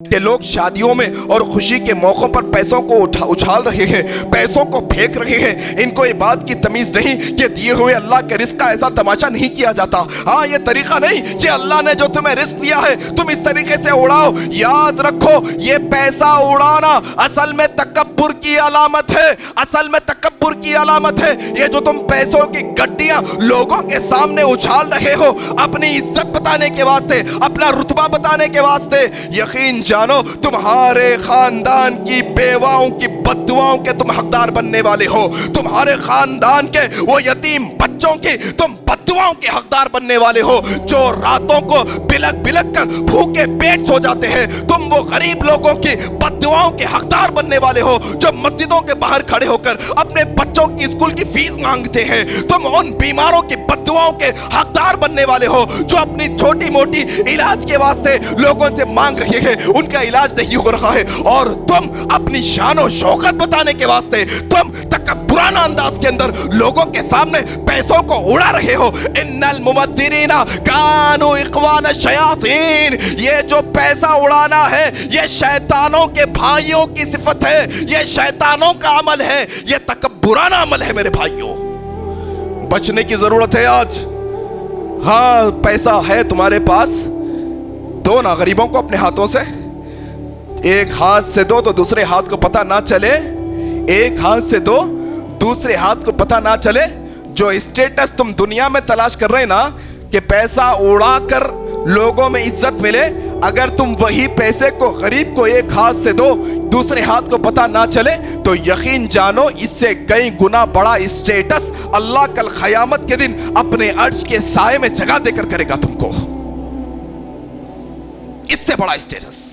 کہ لوگ شادیوں میں اور خوشی کے موقعوں پر پیسوں کو اچھال رہے ہیں، پیسوں کو پھینک رہے ہیں۔ ان کو یہ بات کی تمیز نہیں کہ دیے ہوئے اللہ کے رزق کا ایسا تماشا نہیں کیا جاتا۔ ہاں، یہ طریقہ نہیں کہ اللہ نے جو تمہیں رزق دیا ہے تم اس طریقے سے اڑاؤ۔ یاد رکھو، یہ پیسہ اڑانا اصل میں تکبر کی علامت ہے، اصل میں تکبر کی علامت ہے۔ یہ جو تم پیسوں کی گڈیاں لوگوں کے سامنے اچھال رہے ہو اپنی عزت بتانے کے واسطے، اپنا رتبہ بتانے کے واسطے، یقین جانو تمہارے خاندان کی بیواؤں کی بد دعاؤں کے تم حقدار بننے والے ہو۔ تمہارے خاندان کے وہ یتیم بچوں کی تم بد دعاؤں کے حقدار بننے والے ہو جو راتوں کو بلک بلک کر بھوکے پیٹ سو جاتے ہیں۔ تم وہ غریب لوگوں کی بد دعاؤں کے حقدار بننے والے ہو جو مسجدوں کے باہر کھڑے ہو کر اپنے بچوں کی اسکول کی فیس مانگتے ہیں۔ تم ان بیماروں کی بد دعاؤں کے حقدار بننے والے ہو جو اپنی چھوٹی موٹی علاج کے واسطے لوگوں سے مانگ رہے ہیں، ان کا علاج نہیں ہو رہا ہے، اور تم اپنی شان و شوکت بتانے کے واسطے تم تکبرانہ انداز کے اندر لوگوں کے سامنے پیسوں کو اڑا رہے ہو۔ ان المبذرین کانوا اخوان الشیاطین، یہ جو پیسہ اڑانا ہے یہ شیطانوں کے بھائیوں کی صفت ہے، یہ شیطانوں کا عمل ہے، یہ تکبرانہ عمل ہے میرے بھائیوں۔ بچنے کی ضرورت ہے آج۔ ہاں، پیسہ ہے تمہارے پاس، دو نا غریبوں کو اپنے ہاتھوں سے، ایک ہاتھ سے دو تو دوسرے ہاتھ کو پتہ نہ چلے، ایک ہاتھ سے دو دوسرے ہاتھ کو پتہ نہ چلے۔ جو اسٹیٹس تم دنیا میں تلاش کر رہے نا کہ پیسہ اڑا کر لوگوں میں عزت ملے، اگر تم وہی پیسے کو غریب کو ایک ہاتھ سے دو دوسرے ہاتھ کو پتہ نہ چلے تو یقین جانو اس سے کئی گنا بڑا اسٹیٹس اللہ کل قیامت کے دن اپنے عرش کے سائے میں جگہ دے کر کرے گا تم کو، اس سے بڑا اسٹیٹس۔